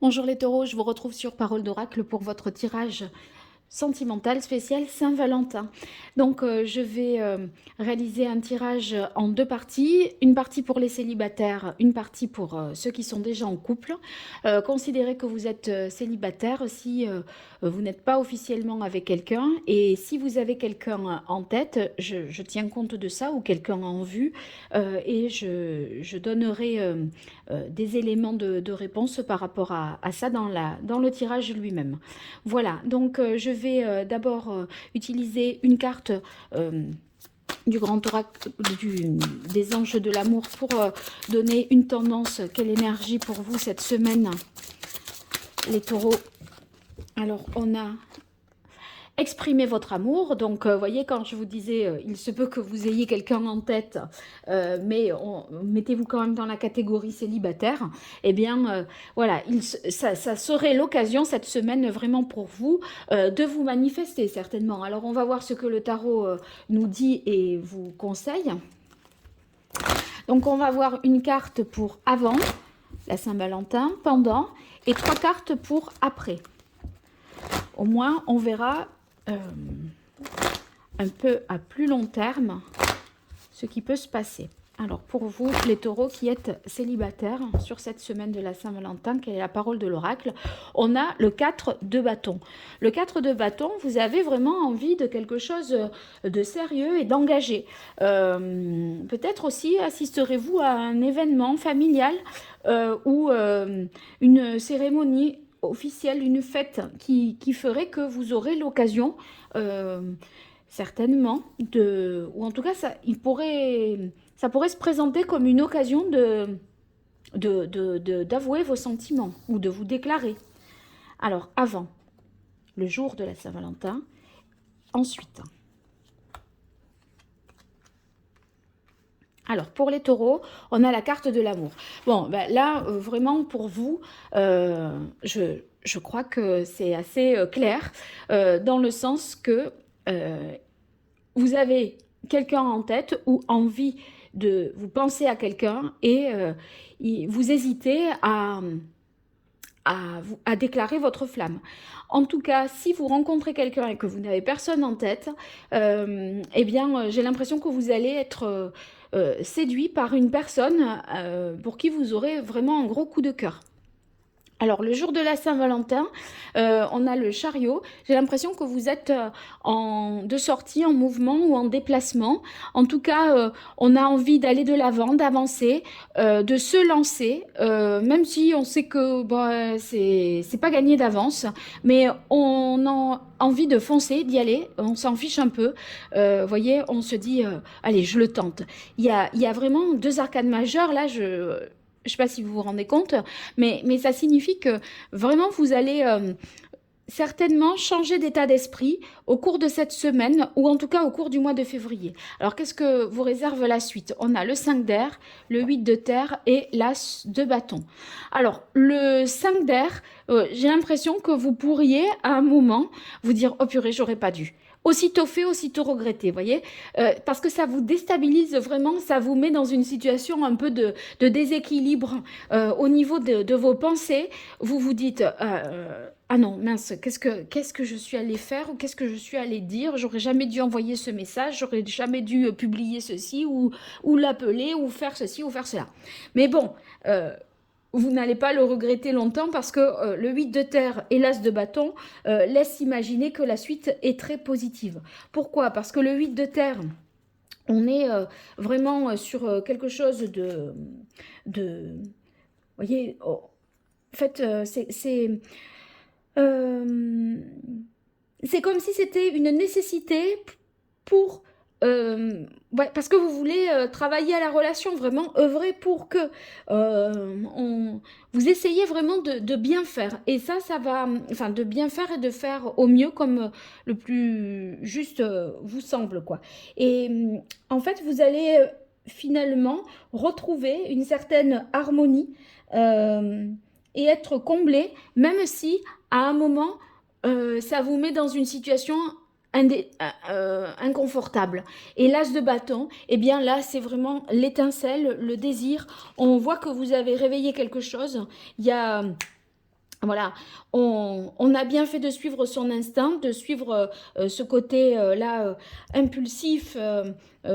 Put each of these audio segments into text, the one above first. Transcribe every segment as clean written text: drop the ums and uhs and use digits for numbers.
Bonjour les taureaux, je vous retrouve sur Parole d'Oracle pour votre tirage sentimental spécial Saint-Valentin. Donc je vais réaliser un tirage en deux parties, une partie pour les célibataires, une partie pour ceux qui sont déjà en couple. Considérez que vous êtes célibataire si vous n'êtes pas officiellement avec quelqu'un, et si vous avez quelqu'un en tête, je tiens compte de ça, ou quelqu'un en vue, et je donnerai des éléments de réponse par rapport à ça dans le tirage lui-même. Voilà, donc je vais d'abord utiliser une carte du grand oracle des anges de l'amour pour donner une tendance. Quelle énergie pour vous cette semaine, les taureaux? Alors, on a exprimez votre amour. Donc, voyez, quand je vous disais, il se peut que vous ayez quelqu'un en tête, mais mettez-vous quand même dans la catégorie célibataire. Eh bien, voilà, ça serait l'occasion cette semaine vraiment pour vous de vous manifester certainement. Alors, on va voir ce que le tarot nous dit et vous conseille. Donc, on va voir une carte pour avant la Saint-Valentin, pendant, et 3 cartes pour après. Au moins, on verra un peu à plus long terme ce qui peut se passer. Alors pour vous, les taureaux qui êtes célibataires sur cette semaine de la Saint-Valentin, quelle est la parole de l'oracle? On a le 4 de bâton. Le 4 de bâton, vous avez vraiment envie de quelque chose de sérieux et d'engagé. Peut-être aussi assisterez-vous à un événement familial ou une cérémonie officielle, une fête qui ferait que vous aurez l'occasion certainement ou en tout cas ça pourrait se présenter comme une occasion d'avouer vos sentiments ou de vous déclarer. Alors avant le jour de la Saint-Valentin, ensuite. Alors, pour les taureaux, on a la carte de l'amour. Bon, ben là, vraiment, pour vous, je crois que c'est assez clair, dans le sens que vous avez quelqu'un en tête ou envie de vous penser à quelqu'un, et vous hésitez à déclarer votre flamme. En tout cas, si vous rencontrez quelqu'un et que vous n'avez personne en tête, eh bien, j'ai l'impression que vous allez être séduit par une personne pour qui vous aurez vraiment un gros coup de cœur. Alors, le jour de la Saint-Valentin, on a le chariot. J'ai l'impression que vous êtes de sortie, en mouvement ou en déplacement. En tout cas, on a envie d'aller de l'avant, d'avancer, de se lancer, même si on sait que bon, c'est pas gagné d'avance, mais on a envie de foncer, d'y aller. On s'en fiche un peu. Voyez, on se dit, allez, je le tente. Il y a vraiment deux arcades majeures là. Je ne sais pas si vous vous rendez compte, mais ça signifie que vraiment vous allez certainement changer d'état d'esprit au cours de cette semaine, ou en tout cas au cours du mois de février. Alors qu'est-ce que vous réserve la suite? On a le 5 d'air, le 8 de terre et l'as de bâton. Alors le 5 d'air, j'ai l'impression que vous pourriez à un moment vous dire, oh purée, j'aurais pas dû. Aussitôt fait, aussitôt regretté, voyez, parce que ça vous déstabilise vraiment, ça vous met dans une situation un peu de déséquilibre au niveau de vos pensées. Vous vous dites, ah non, mince, qu'est-ce que je suis allée faire, ou qu'est-ce que je suis allée dire? J'aurais jamais dû envoyer ce message, j'aurais jamais dû publier ceci, ou l'appeler, ou faire ceci, ou faire cela. Mais bon, vous n'allez pas le regretter longtemps, parce que le 8 de terre et l'as de bâton laissent imaginer que la suite est très positive. Pourquoi? Parce que le 8 de terre, on est vraiment sur quelque chose de voyez, en fait, euh, c'est comme si c'était une nécessité pour... ouais, parce que vous voulez travailler à la relation, vraiment œuvrer pour que vous essayez vraiment de bien faire. Et ça va, enfin, de bien faire et de faire au mieux, comme le plus juste vous semble, quoi. Et en fait, vous allez finalement retrouver une certaine harmonie euh, et être comblé, même si à un moment, ça vous met dans une situation inconfortable. Et l'as de bâton, eh bien là, c'est vraiment l'étincelle, le désir. On voit que vous avez réveillé quelque chose. Il y a Voilà, on a bien fait de suivre son instinct, de suivre ce côté-là impulsif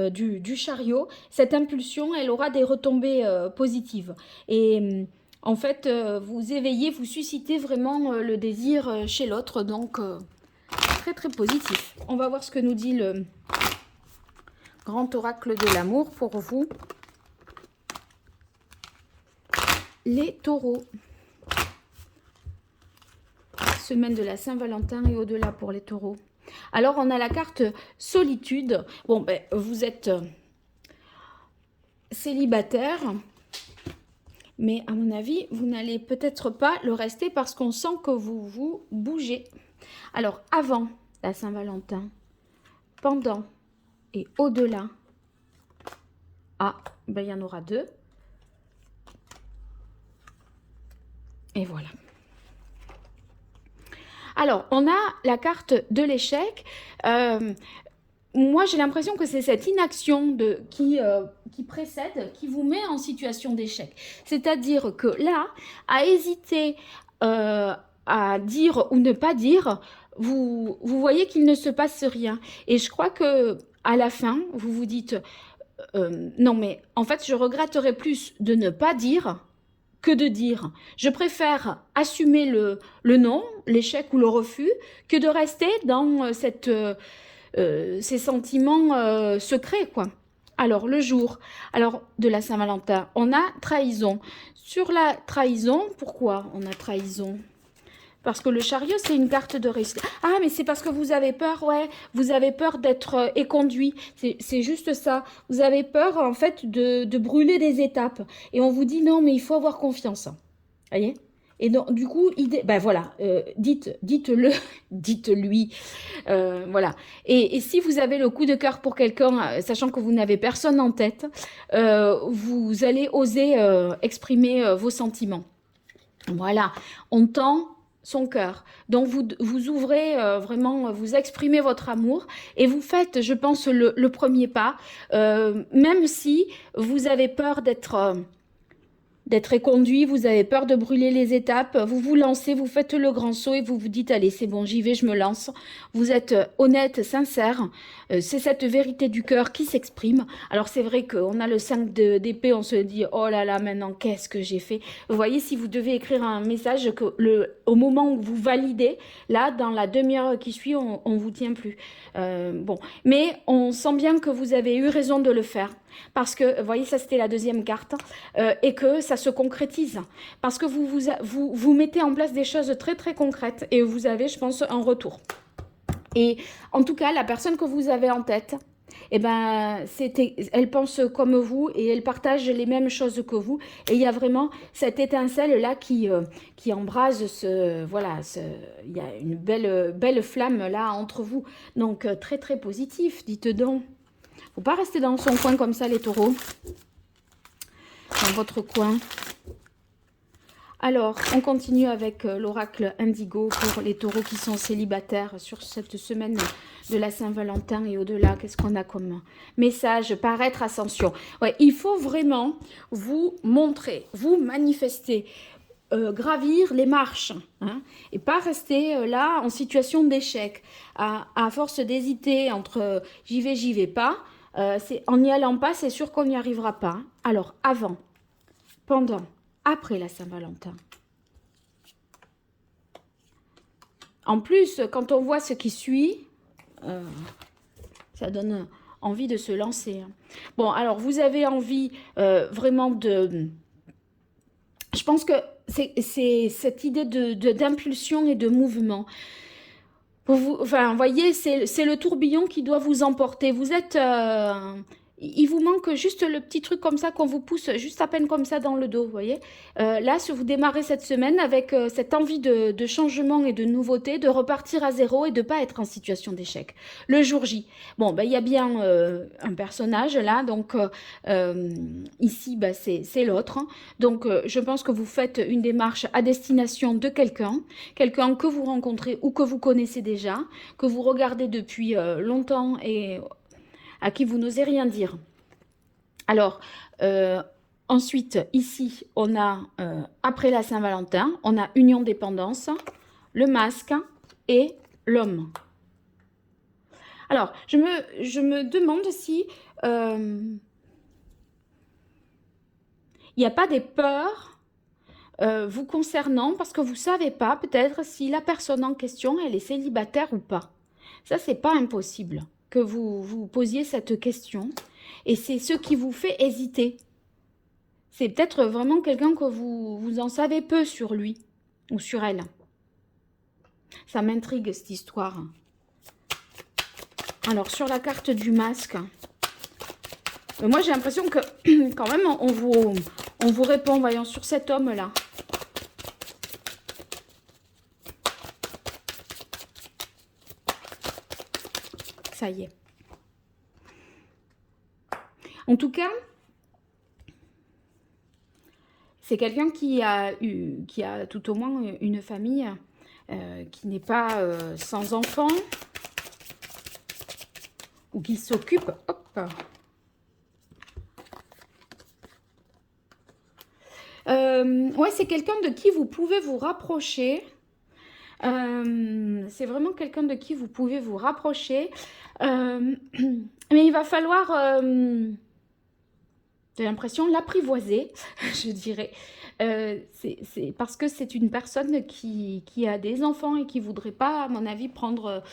du chariot. Cette impulsion, elle aura des retombées positives. Et en fait, vous éveillez, vous suscitez vraiment le désir chez l'autre, donc très très positif. On va voir ce que nous dit le grand oracle de l'amour pour vous, les taureaux. Semaine de la Saint-Valentin et au-delà pour les taureaux. Alors, on a la carte solitude. Bon, ben, vous êtes célibataire, mais à mon avis, vous n'allez peut-être pas le rester parce qu'on sent que vous vous bougez. Alors, avant la Saint-Valentin, pendant et au-delà, ah, ben, il y en aura deux. Et voilà. Alors, on a la carte de l'échec. Moi, j'ai l'impression que c'est cette inaction qui précède, qui vous met en situation d'échec. C'est-à-dire que là, à hésiter à dire ou ne pas dire, vous voyez qu'il ne se passe rien. Et je crois que à la fin, vous vous dites, non mais en fait, je regretterais plus de ne pas dire que de dire. Je préfère assumer le non, l'échec ou le refus, que de rester dans ces sentiments secrets, quoi. Alors, le jour de la Saint-Valentin, on a trahison. Sur la trahison, pourquoi on a trahison? Parce que le chariot, c'est une carte de réussite. Ah, mais c'est parce que vous avez peur, ouais. Vous avez peur d'être éconduit. C'est juste ça. Vous avez peur, en fait, de brûler des étapes. Et on vous dit, non, mais il faut avoir confiance. Voyez? Et donc, du coup, ben voilà, dites-le, dites-lui, voilà. Et si vous avez le coup de cœur pour quelqu'un, sachant que vous n'avez personne en tête, vous allez oser exprimer vos sentiments. Voilà, on tend son cœur. Donc, vous ouvrez vraiment, vous exprimez votre amour et vous faites, je pense, le premier pas, même si vous avez peur d'être éconduit, vous avez peur de brûler les étapes, vous vous lancez, vous faites le grand saut et vous vous dites, allez, c'est bon, j'y vais, je me lance. Vous êtes honnête, sincère, c'est cette vérité du cœur qui s'exprime. Alors c'est vrai qu'on a le 5 d'épée, on se dit, oh là là, maintenant, qu'est-ce que j'ai fait? Vous voyez, si vous devez écrire un message, au moment où vous validez, là, dans la demi-heure qui suit, on ne vous tient plus. Bon, mais on sent bien que vous avez eu raison de le faire. Parce que, vous voyez, ça c'était la deuxième carte, et que ça se concrétise. Parce que vous mettez en place des choses très très concrètes et vous avez, je pense, un retour. Et en tout cas, la personne que vous avez en tête, eh ben, elle pense comme vous et elle partage les mêmes choses que vous. Et il y a vraiment cette étincelle-là qui embrase voilà, il y a une belle flamme là entre vous. Donc, très très positif, dites donc. Faut pas rester dans son coin comme ça, les taureaux. Dans votre coin. Alors, on continue avec l'oracle indigo pour les taureaux qui sont célibataires sur cette semaine de la Saint-Valentin et au-delà. Qu'est-ce qu'on a comme message? Paraître, ascension. Ouais, il faut vraiment vous montrer, vous manifester, gravir les marches, hein, et pas rester là en situation d'échec. À force d'hésiter entre j'y vais pas, en n'y allant pas, c'est sûr qu'on n'y arrivera pas. Alors, avant, pendant, après la Saint-Valentin. En plus, quand on voit ce qui suit, ça donne envie de se lancer. Bon, alors, vous avez envie vraiment de... Je pense que c'est cette idée d'impulsion et de mouvement. Enfin, vous voyez, c'est le tourbillon qui doit vous emporter. Vous êtes... il vous manque juste le petit truc comme ça qu'on vous pousse juste à peine comme ça dans le dos, vous voyez. Là, si vous démarrez cette semaine avec cette envie de changement et de nouveauté, de repartir à zéro et de ne pas être en situation d'échec. Le jour J. Bon, ben, il y a bien un personnage là, donc ici, ben, c'est l'autre. Hein. Donc, je pense que vous faites une démarche à destination de quelqu'un que vous rencontrez ou que vous connaissez déjà, que vous regardez depuis longtemps et à qui vous n'osez rien dire. Alors, Ensuite, ici, on a, après la Saint-Valentin, on a union-dépendance, le masque et l'homme. Alors, je me demande si il n'y a pas des peurs vous concernant, parce que vous ne savez pas peut-être si la personne en question, elle est célibataire ou pas. Ça, c'est pas impossible que vous vous posiez cette question. Et c'est ce qui vous fait hésiter. C'est peut-être vraiment quelqu'un que vous en savez peu sur lui ou sur elle. Ça m'intrigue cette histoire. Alors, sur la carte du masque, moi j'ai l'impression que quand même on vous répond, voyons, sur cet homme-là. Ça y est. En tout cas, c'est quelqu'un qui a tout au moins une famille qui n'est pas sans enfants ou qui s'occupe. Hop. Ouais, c'est quelqu'un de qui vous pouvez vous rapprocher. C'est vraiment quelqu'un de qui vous pouvez vous rapprocher. Mais il va falloir... j'ai l'impression l'apprivoiser, je dirais. C'est parce que c'est une personne qui a des enfants et qui ne voudrait pas, à mon avis, prendre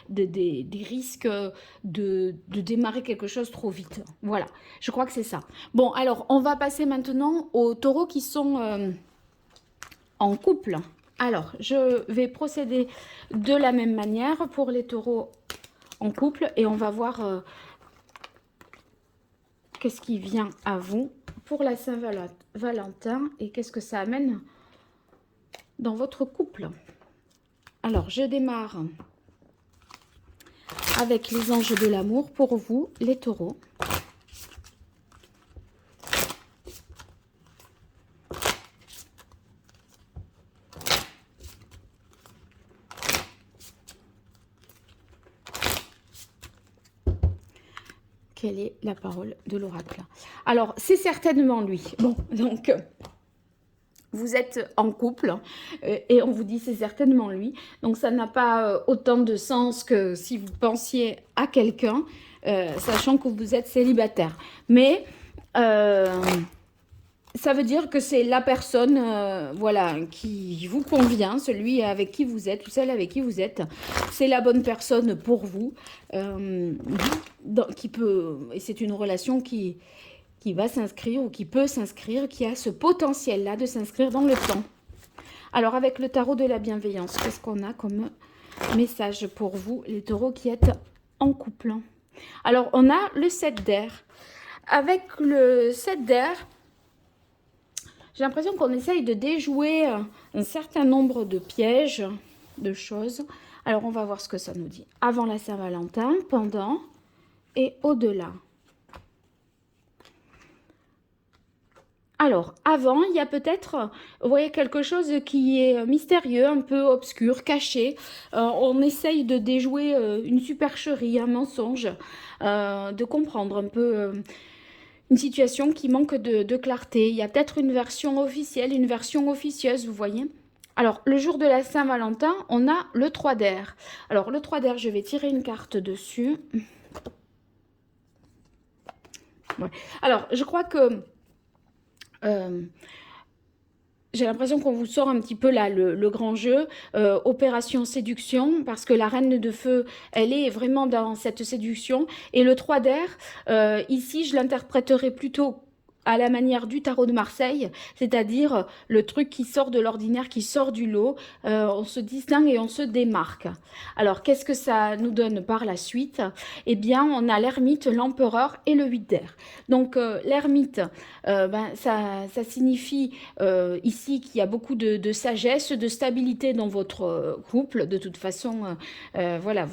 des risques de démarrer quelque chose trop vite. Voilà, je crois que c'est ça. Bon, alors, on va passer maintenant aux taureaux qui sont en couple. Alors, je vais procéder de la même manière pour les taureaux en couple et on va voir... qu'est-ce qui vient à vous pour la Saint-Valentin et qu'est-ce que ça amène dans votre couple. Alors, je démarre avec les anges de l'amour pour vous, les taureaux. Quelle est la parole de l'oracle? Alors, c'est certainement lui. Bon, donc, vous êtes en couple et on vous dit c'est certainement lui. Donc, ça n'a pas autant de sens que si vous pensiez à quelqu'un, sachant que vous êtes célibataire. Mais... ça veut dire que c'est la personne voilà, qui vous convient, celui avec qui vous êtes, ou celle avec qui vous êtes. C'est la bonne personne pour vous. Qui peut, et c'est une relation qui va s'inscrire ou qui peut s'inscrire, qui a ce potentiel-là de s'inscrire dans le temps. Alors, avec le tarot de la bienveillance, qu'est-ce qu'on a comme message pour vous, les taureaux qui êtes en couple? Alors, on a le 7 d'air. Avec le 7 d'air, j'ai l'impression qu'on essaye de déjouer un certain nombre de pièges, de choses. Alors, on va voir ce que ça nous dit. Avant la Saint-Valentin, pendant et au-delà. Alors, avant, il y a peut-être, vous voyez, quelque chose qui est mystérieux, un peu obscur, caché. On essaye de déjouer une supercherie, un mensonge, de comprendre un peu... une situation qui manque de clarté. Il y a peut-être une version officielle, une version officieuse, vous voyez. Alors, le jour de la Saint-Valentin, on a le 3 d'air. Alors, le 3 d'air, je vais tirer une carte dessus. Ouais. Alors, je crois que... j'ai l'impression qu'on vous sort un petit peu là le grand jeu, opération séduction, parce que la reine de feu, elle est vraiment dans cette séduction. Et le 3 d'air, ici, je l'interpréterai plutôt à la manière du tarot de Marseille, c'est-à-dire le truc qui sort de l'ordinaire, qui sort du lot, on se distingue et on se démarque. Alors, qu'est-ce que ça nous donne par la suite? Eh bien, on a l'ermite, l'empereur et le 8 d'air. Donc, l'ermite, ça signifie ici qu'il y a beaucoup de sagesse, de stabilité dans votre couple. De toute façon, voilà,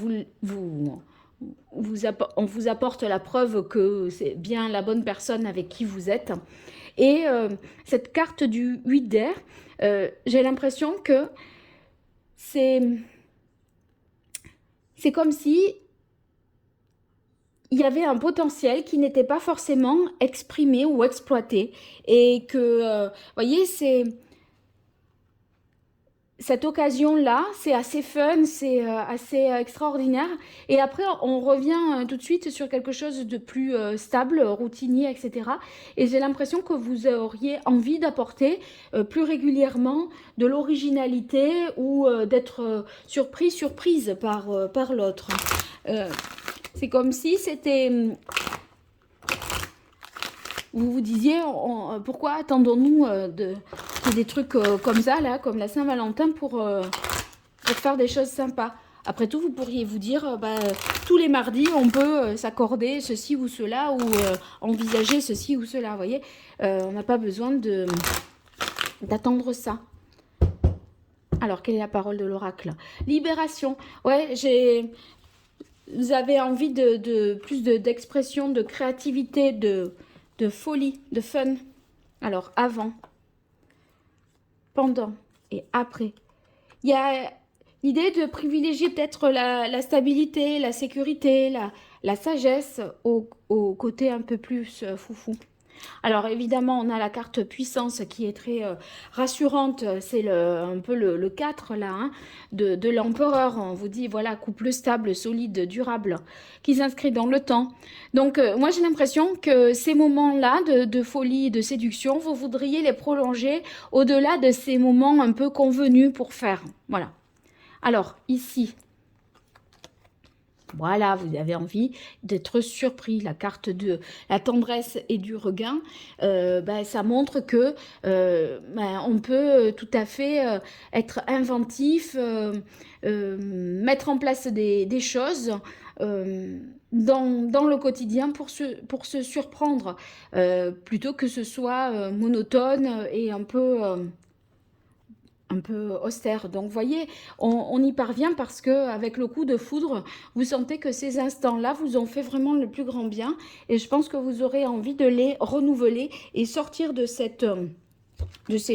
on vous apporte la preuve que c'est bien la bonne personne avec qui vous êtes. Et cette carte du 8 d'air, j'ai l'impression que c'est comme si il y avait un potentiel qui n'était pas forcément exprimé ou exploité. Et que, voyez, cette occasion-là, c'est assez fun, c'est assez extraordinaire. Et après, on revient tout de suite sur quelque chose de plus stable, routinier, etc. Et j'ai l'impression que vous auriez envie d'apporter plus régulièrement de l'originalité ou d'être surprise par l'autre. C'est comme si c'était... Vous vous disiez, pourquoi attendons-nous des trucs comme ça, là, comme la Saint-Valentin, pour faire des choses sympas. Après tout, vous pourriez vous dire, tous les mardis, on peut s'accorder ceci ou cela, ou envisager ceci ou cela, vous voyez. On n'a pas besoin d'attendre ça. Alors, quelle est la parole de l'oracle? Libération. Ouais, vous avez envie de plus d'expression, de créativité, de folie, de fun. Alors, avant, pendant et après. Il y a l'idée de privilégier peut-être la stabilité, la sécurité, la sagesse au côté un peu plus foufou. Alors évidemment, on a la carte puissance qui est très rassurante. C'est un peu le 4 là, hein, de l'empereur. On vous dit, voilà, couple stable, solide, durable, qui s'inscrit dans le temps. Donc moi j'ai l'impression que ces moments-là de folie, de séduction, vous voudriez les prolonger au-delà de ces moments un peu convenus pour faire. Voilà. Alors ici, voilà, vous avez envie d'être surpris. La carte de la tendresse et du regain, ça montre que on peut tout à fait être inventif, mettre en place des choses dans le quotidien pour se surprendre, plutôt que ce soit monotone et un peu austère. Donc, vous voyez, on y parvient parce que avec le coup de foudre, vous sentez que ces instants-là vous ont fait vraiment le plus grand bien. Et je pense que vous aurez envie de les renouveler et sortir de ces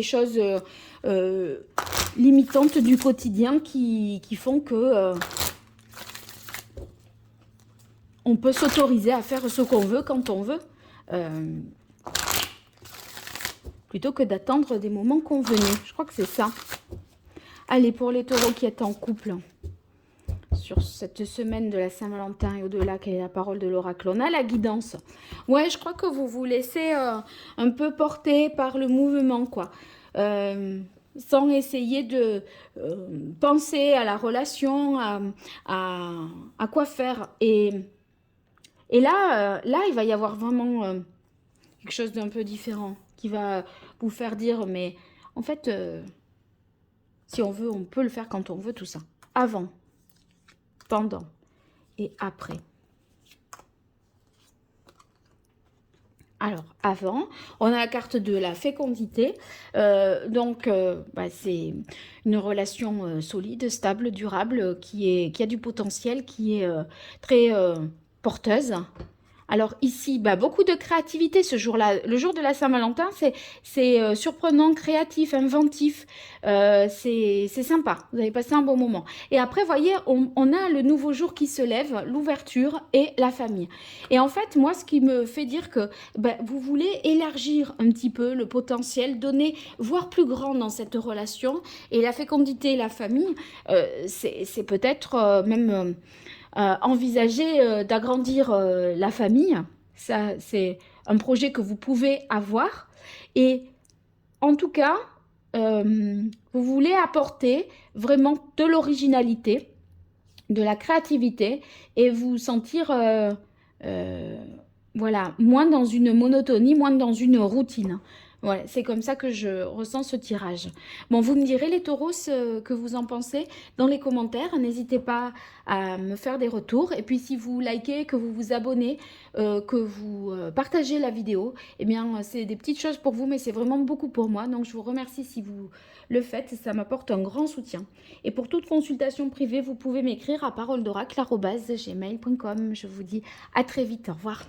choses limitantes du quotidien qui font que on peut s'autoriser à faire ce qu'on veut quand on veut. Plutôt que d'attendre des moments convenus. Je crois que c'est ça. Allez, pour les taureaux qui êtes en couple, sur cette semaine de la Saint-Valentin et au-delà, quelle est la parole de l'oracle? On a la guidance. Ouais, je crois que vous vous laissez un peu porter par le mouvement, quoi. Sans essayer de penser à la relation, à quoi faire. Et là, il va y avoir vraiment quelque chose d'un peu différent qui va vous faire dire, mais en fait, si on veut, on peut le faire quand on veut, tout ça. Avant, pendant et après. Alors, avant, on a la carte de la fécondité. C'est une relation solide, stable, durable, qui a du potentiel, qui est très porteuse. Alors ici, beaucoup de créativité ce jour-là. Le jour de la Saint-Valentin, c'est surprenant, créatif, inventif. C'est sympa. Vous avez passé un bon moment. Et après, voyez, on a le nouveau jour qui se lève, l'ouverture et la famille. Et en fait, moi, ce qui me fait dire que vous voulez élargir un petit peu le potentiel, voir plus grand dans cette relation. Et la fécondité et la famille, c'est peut-être même... envisager d'agrandir la famille. Ça, c'est un projet que vous pouvez avoir. Et en tout cas, vous voulez apporter vraiment de l'originalité, de la créativité et vous sentir voilà, moins dans une monotonie, moins dans une routine. Voilà, c'est comme ça que je ressens ce tirage. Bon, vous me direz les taureaux ce que vous en pensez dans les commentaires. N'hésitez pas à me faire des retours. Et puis si vous likez, que vous vous abonnez, que vous partagez la vidéo, eh bien c'est des petites choses pour vous, mais c'est vraiment beaucoup pour moi. Donc je vous remercie si vous le faites. Ça m'apporte un grand soutien. Et pour toute consultation privée, vous pouvez m'écrire à paroledoracle@gmail.com. Je vous dis à très vite. Au revoir.